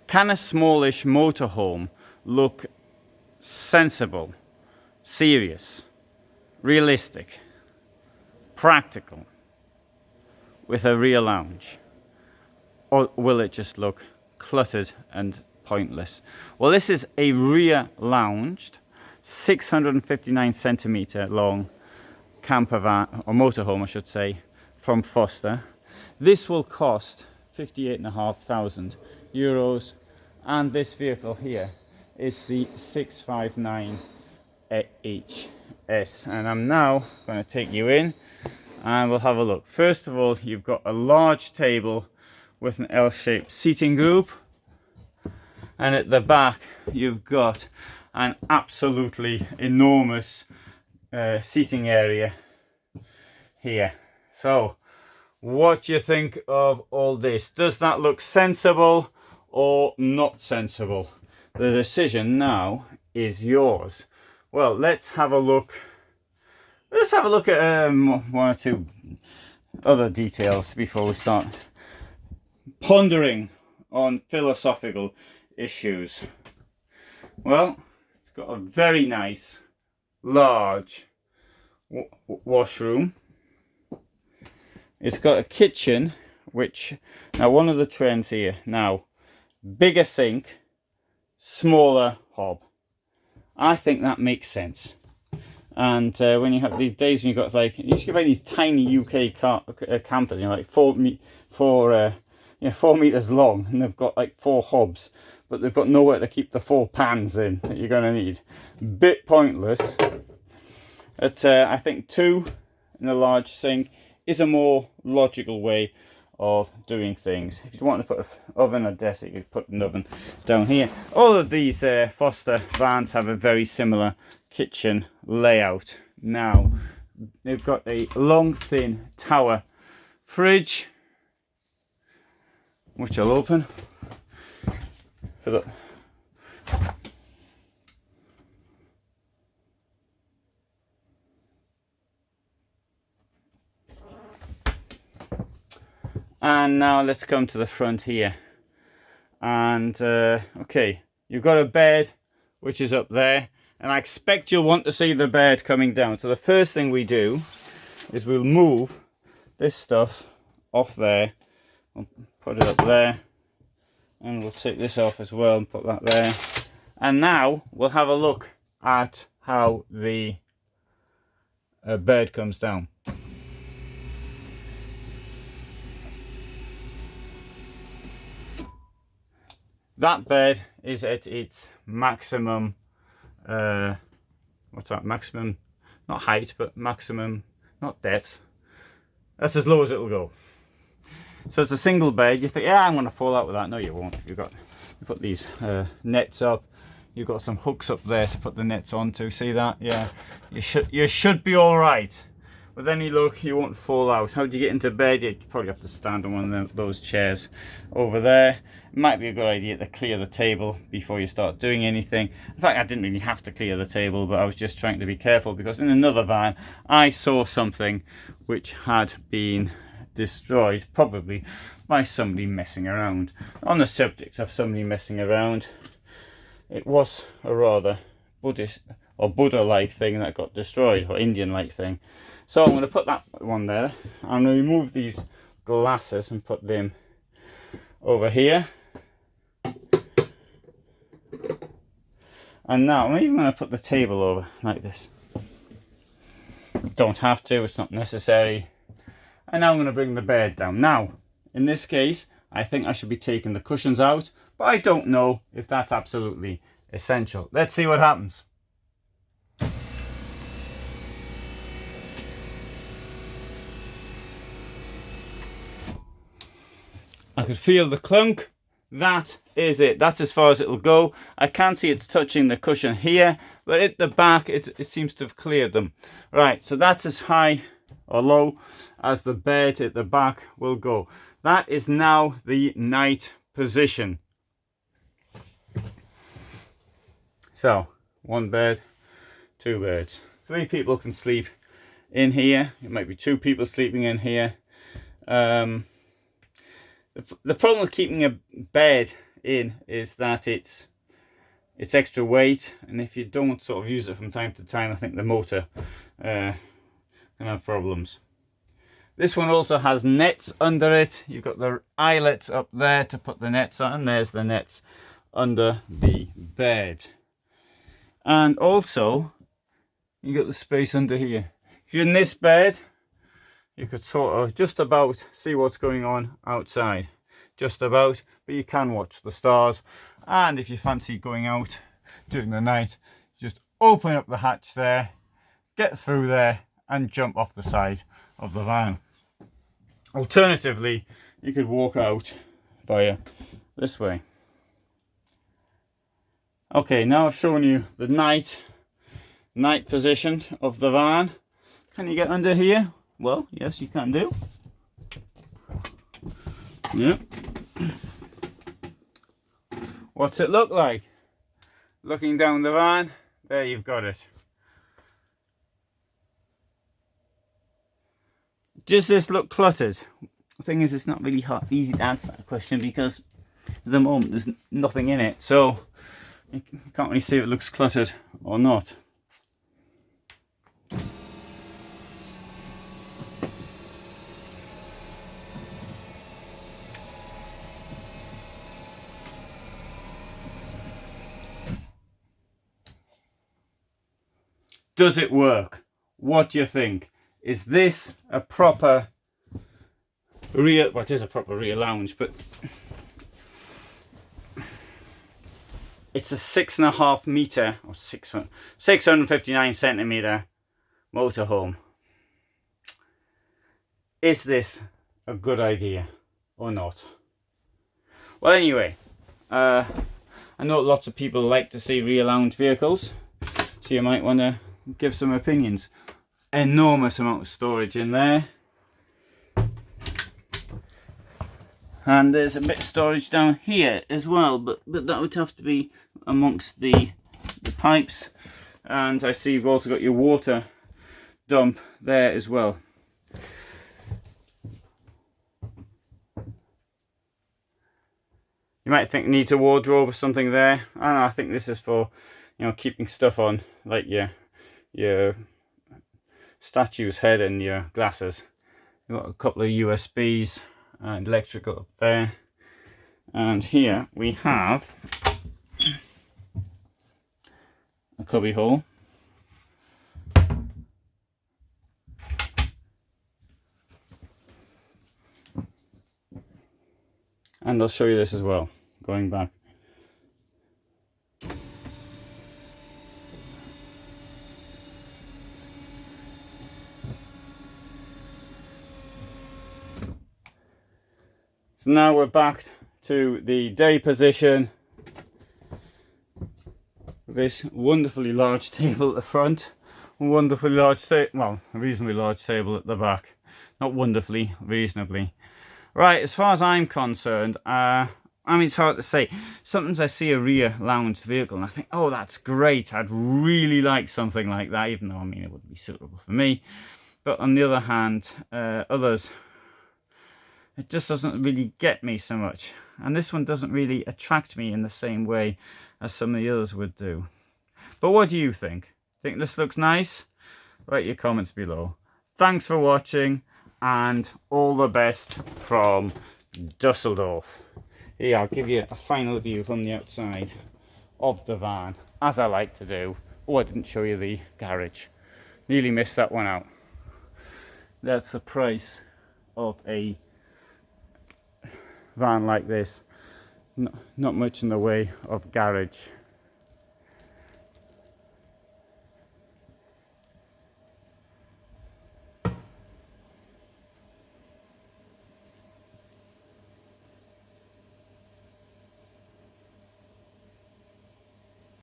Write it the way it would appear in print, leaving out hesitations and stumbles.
Can a smallish motorhome look sensible, serious, realistic, practical with a rear lounge? Or will it just look cluttered and pointless? Well, this is a rear lounged 659 centimeter long camper van, or motorhome I should say, from Forster. This will cost €58,500, and this vehicle here is the 659 HS. And I'm now going to take you in and we'll have a look. First of all, you've got a large table with an L-shaped seating group, and at the back you've got an absolutely enormous seating area here. So what do you think of all this? Does that look sensible or not sensible? The decision now is yours. Well, let's have a look. Let's have a look at one or two other details before we start pondering on philosophical issues. Well, it's got a very nice large washroom. It's got a kitchen, which now one of the trends here now, bigger sink, smaller hob. I think that makes sense. And when you have these days when you've got like, you used to have these tiny UK campers, you know, like 4 meters long, and they've got like 4 hobs, but they've got nowhere to keep the 4 pans in that you're going to need. Bit pointless. But I think 2 in a large sink is a more logical way of doing things. If you want to put an oven or desk, you could put an oven down here. All of these Forster vans have a very similar kitchen layout. Now they've got a long thin tower fridge, which I'll open for the and now let's come to the front here. And okay, you've got a bed which is up there, and I expect you'll want to see the bed coming down. So the first thing we do is we'll move this stuff off there. We'll put it up there, and we'll take this off as well and put that there. And now we'll have a look at how the bed comes down. That bed is at its maximum, what's that, maximum, not height, but maximum, not depth. That's as low as it'll go. So it's a single bed. You think, yeah, I'm going to fall out with that. No, you won't. You put these nets up. You've got some hooks up there to put the nets onto. See that? Yeah, you should be all right. With any luck, you won't fall out. How do you get into bed? You probably have to stand on one of those chairs over there. It might be a good idea to clear the table before you start doing anything. In fact, I didn't really have to clear the table, but I was just trying to be careful, because in another van I saw something which had been destroyed, probably by somebody messing around. On the subject of somebody messing around, it was a rather Buddhist or Buddha-like thing that got destroyed, or Indian-like thing. So I'm going to put that one there. I'm going to remove these glasses and put them over here. And now I'm even going to put the table over like this. Don't have to, it's not necessary. And now I'm going to bring the bed down. Now, in this case, I think I should be taking the cushions out, but I don't know if that's absolutely essential. Let's see what happens. I could feel the clunk. That is it. That's as far as it'll go. I can see it's touching the cushion here, but at the back it seems to have cleared them. Right, so that's as high or low as the bed at the back will go. That is now the night position. So 1 bed, 2 beds, 3 people can sleep in here. It might be 2 people sleeping in here. The problem with keeping a bed in is that it's extra weight, and if you don't sort of use it from time to time, I think the motor can have problems. This one also has nets under it. You've got the eyelets up there to put the nets on, and there's the nets under the bed. And also you got the space under here. If you're in this bed, you could sort of just about see what's going on outside. Just about, but you can watch the stars. And if you fancy going out during the night, just open up the hatch there, get through there, and jump off the side of the van. Alternatively, you could walk out via this way. Okay, now I've shown you the night position of the van. Can you get under here? Well, yes, you can do. Yeah. What's it look like? Looking down the van, there you've got it. Does this look cluttered? The thing is, it's not really easy to answer that question because at the moment there's nothing in it, so you can't really see if it looks cluttered or not. Does it work? What do you think? Is this a proper rear, well, it is a proper rear lounge, but it's a 6.5 meter or 659 centimeter motorhome. Is this a good idea or not? Well, anyway, I know lots of people like to see rear lounge vehicles, so you might want to give some opinions. Enormous amount of storage in there, and there's a bit of storage down here as well, but that would have to be amongst the pipes. And I see you've also got your water dump there as well. You might think needs a wardrobe or something there. I think this is for, you know, keeping stuff on, like your statue's head and your glasses. You've got a couple of USBs and electrical up there. And here we have a cubby hole. And I'll show you this as well, going back. So now we're back to the day position. This wonderfully large table at the front, wonderfully large well, a reasonably large table at the back. Not wonderfully, reasonably. Right, as far as I'm concerned, I mean, it's hard to say. Sometimes I see a rear lounge vehicle and I think, oh, that's great. I'd really like something like that, even though, I mean, it wouldn't be suitable for me. But on the other hand, others, it just doesn't really get me so much. And this one doesn't really attract me in the same way as some of the others would do. But what do you think? Think this looks nice? Write your comments below. Thanks for watching, and all the best from Dusseldorf. Here, I'll give you a final view from the outside of the van, as I like to do. Oh, I didn't show you the garage. Nearly missed that one out. That's the price of a van like this. Not much in the way of garage.